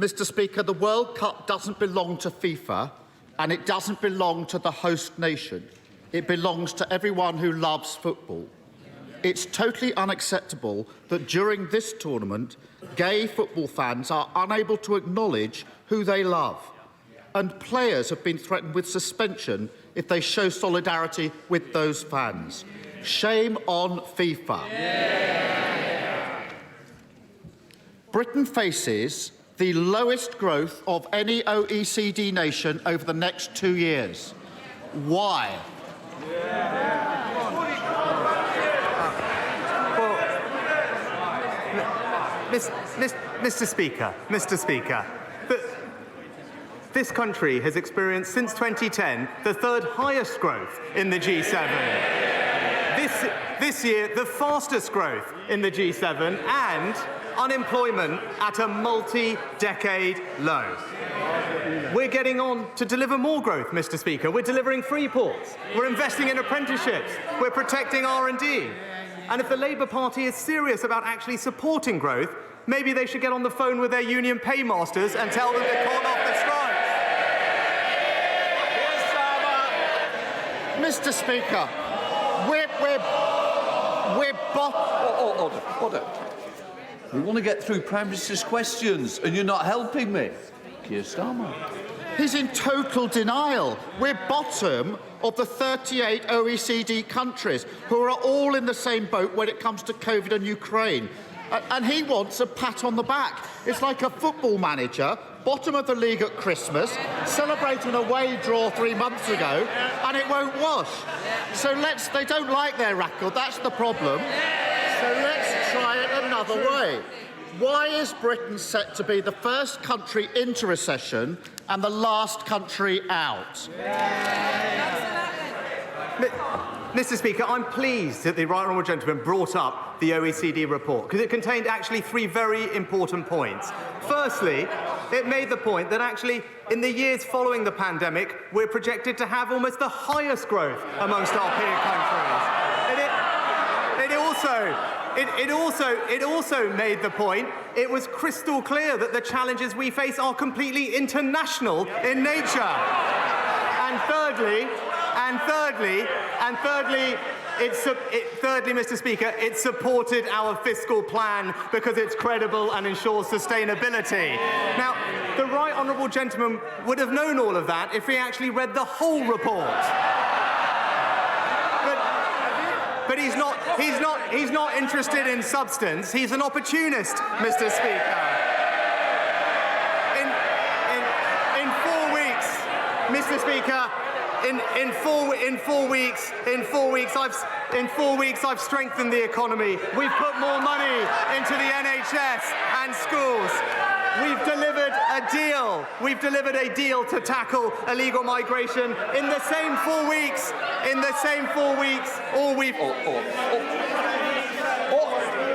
Mr. Speaker, the World Cup doesn't belong to FIFA and it doesn't belong to the host nation. It belongs to everyone who loves football. It's totally unacceptable that during this tournament, gay football fans are unable to acknowledge who they love. And players have been threatened with suspension if they show solidarity with those fans. Shame on FIFA. Yeah. Britain faces the lowest growth of any OECD nation over the next 2 years. Why? Mr. Speaker, this country has experienced since 2010 the third highest growth in the G7. This year, the fastest growth in the G7 and unemployment at a multi-decade low. We're getting on to deliver more growth, Mr. Speaker. We're delivering free ports. We're investing in apprenticeships. We're protecting R&D. And if the Labour Party is serious about actually supporting growth, maybe they should get on the phone with their union paymasters and tell them to call off the strikes. Mr. Speaker, Order. We want to get through Prime Minister's questions, and you're not helping me. Keir Starmer. He's in total denial. We're bottom of the 38 OECD countries who are all in the same boat when it comes to COVID and Ukraine. And he wants a pat on the back. It's like a football manager, bottom of the league at Christmas, celebrating a away draw 3 months ago, and it won't wash. So they don't like their record, that's the problem. So let's try it another way. Why is Britain set to be the first country into recession and the last country out? Mr. Speaker, I'm pleased that the Right Honourable Gentleman brought up the OECD report because it contained actually 3 very important points. Firstly, it made the point that actually in the years following the pandemic, we're projected to have almost the highest growth amongst our peer countries. It also made the point, it was crystal clear that the challenges we face are completely international in nature. And thirdly, Mr. Speaker, it supported our fiscal plan because it's credible and ensures sustainability. Now, the Right Honourable Gentleman would have known all of that if he actually read the whole report. But he's not interested in substance. He's an opportunist, Mr. Speaker. In 4 weeks, Mr. Speaker, in 4 weeks, I've strengthened the economy. We've put more money into the NHS and schools. We've delivered a deal to tackle illegal migration. In the same 4 weeks,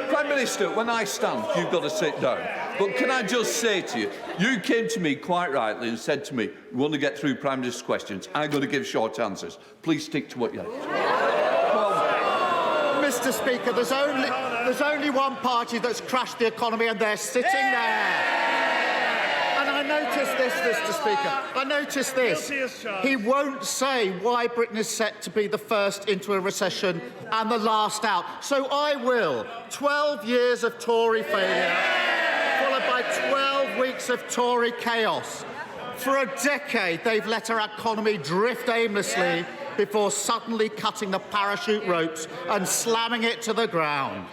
Prime Minister, when I stand, you've got to sit down. But can I just say to you, you came to me quite rightly and said to me, we want to get through Prime Minister's questions. I'm going to give short answers. Please stick to what you have. Mr. Speaker, there's only one party that's crashed the economy and they're sitting there. And I noticed this, Mr. Speaker. He won't say why Britain is set to be the first into a recession and the last out. So I will. 12 years of Tory failure, followed by 12 weeks of Tory chaos. For a decade, they've let our economy drift aimlessly before suddenly cutting the parachute ropes and slamming it to the ground.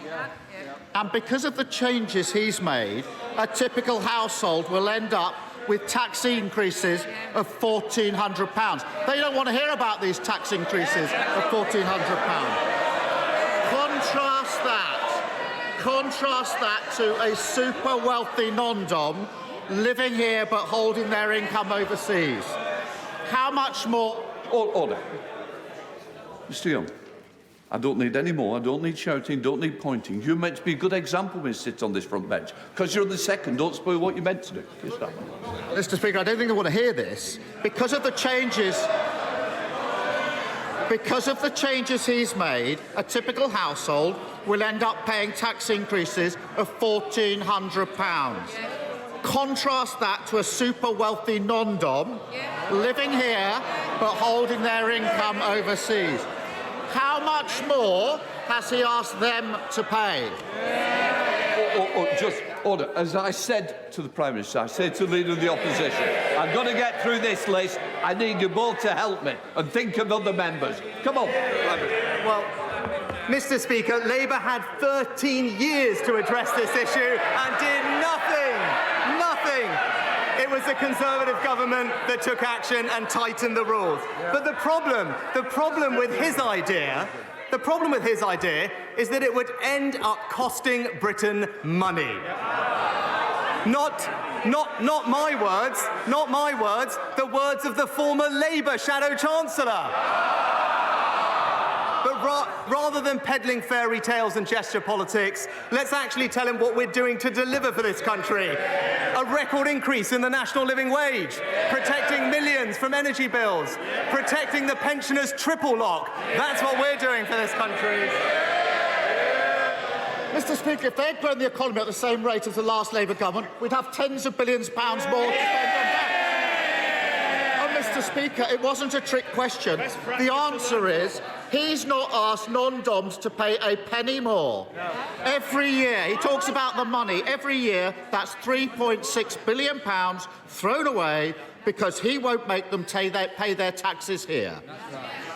And because of the changes he's made, a typical household will end up with tax increases of £1,400. They don't want to hear about these tax increases of £1,400. Contrast that to a super wealthy non-dom living here but holding their income overseas. How much more? Order. Mr. Young, I don't need any more. I don't need shouting, don't need pointing. You're meant to be a good example when you sit on this front bench. Because you're the second, don't spoil what you're meant to do. Mr. Speaker, I don't think they want to hear this. Because of the changes he's made, a typical household will end up paying tax increases of £1,400. Contrast that to a super wealthy non-dom living here but holding their income overseas. How much more has he asked them to pay? Just order. As I said to the Prime Minister, I said to the Leader of the Opposition, I'm going to get through this list. I need you both to help me and think of other members. Come on. Well, Mr. Speaker, Labour had 13 years to address this issue and did nothing. Nothing. It was the Conservative government that took action and tightened the rules. But the problem with his idea is that it would end up costing Britain money. Not my words, the words of the former Labour Shadow Chancellor. But rather than peddling fairy tales and gesture politics, let's actually tell him what we're doing to deliver for this country. A record increase in the national living wage, protecting millions from energy bills, protecting the pensioners' triple lock. That's what we're doing for this country. Mr. Speaker, if they'd grown the economy at the same rate as the last Labour government, we'd have tens of billions of pounds more to spend on that. Mr. Speaker, it wasn't a trick question. The answer is he's not asked non-doms to pay a penny more. Every year, he talks about the money. Every year, that's £3.6 billion thrown away because he won't make them pay their taxes here.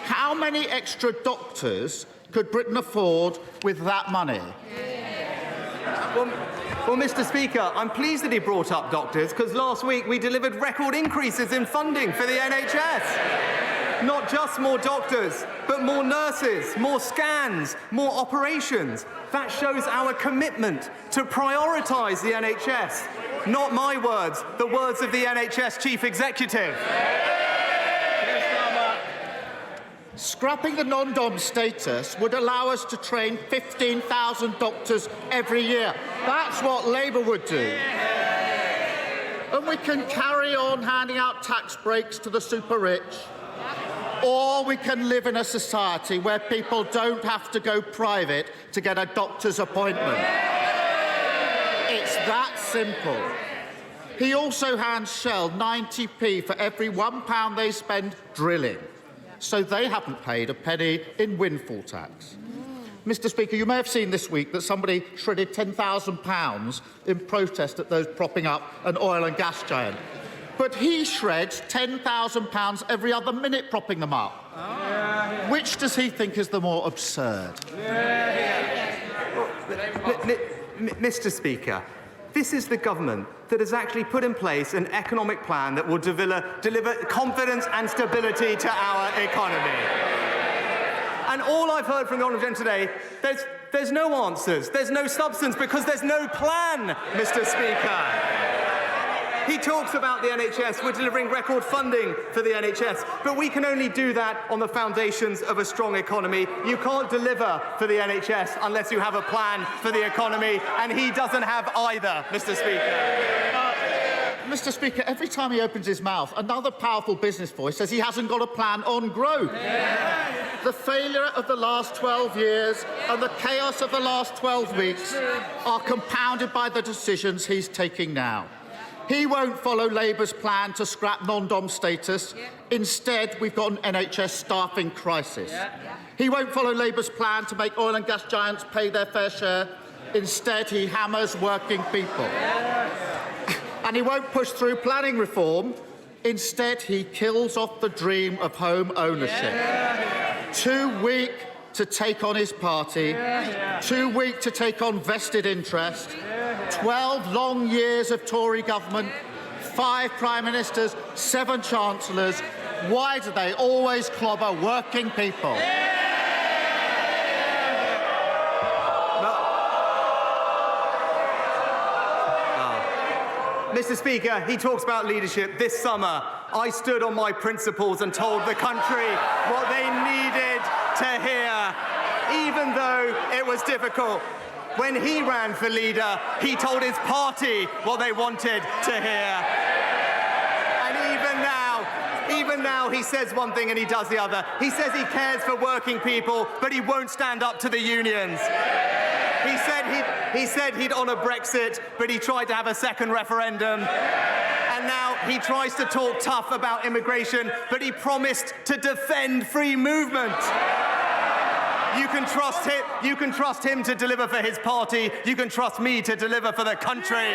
How many extra doctors could Britain afford with that money? Well, Mr. Speaker, I'm pleased that he brought up doctors, because last week we delivered record increases in funding for the NHS. Not just more doctors, but more nurses, more scans, more operations. That shows our commitment to prioritise the NHS. Not my words, the words of the NHS Chief Executive. Scrapping the non-dom status would allow us to train 15,000 doctors every year. That's what Labour would do. And we can carry on handing out tax breaks to the super rich. Or we can live in a society where people don't have to go private to get a doctor's appointment. It's that simple. He also hands Shell 90p for every £1 they spend drilling. So they haven't paid a penny in windfall tax. Mr. Speaker, you may have seen this week that somebody shredded £10,000 in protest at those propping up an oil and gas giant. But he shreds £10,000 every other minute propping them up. Which does he think is the more absurd? Mr. Speaker, this is the government that has actually put in place an economic plan that will deliver confidence and stability to our economy. And all I've heard from the Honourable Gentleman today, there's no answers, there's no substance, because there's no plan, Mr. Speaker. He talks about the NHS. We're delivering record funding for the NHS, but we can only do that on the foundations of a strong economy. You can't deliver for the NHS unless you have a plan for the economy, and he doesn't have either, Mr. Speaker. Mr. Speaker, every time he opens his mouth, another powerful business voice says he hasn't got a plan on growth. The failure of the last 12 years and the chaos of the last 12 weeks are compounded by the decisions he's taking now. He won't follow Labour's plan to scrap non-dom status. Instead, we've got an NHS staffing crisis. He won't follow Labour's plan to make oil and gas giants pay their fair share. Instead, he hammers working people. And he won't push through planning reform. Instead, he kills off the dream of home ownership. Too weak to take on his party, too weak to take on vested interest. 12 long years of Tory government, 5 Prime Ministers, 7 Chancellors. Why do they always clobber working people? Mr. Speaker, he talks about leadership. This summer, I stood on my principles and told the country what they needed to hear, even though it was difficult. When he ran for leader, he told his party what they wanted to hear. And even now, he says one thing and he does the other. He says he cares for working people, but he won't stand up to the unions. He said he'd honour Brexit, but he tried to have a second referendum. And now he tries to talk tough about immigration, but he promised to defend free movement. You can trust him. You can trust him to deliver for his party. You can trust me to deliver for the country.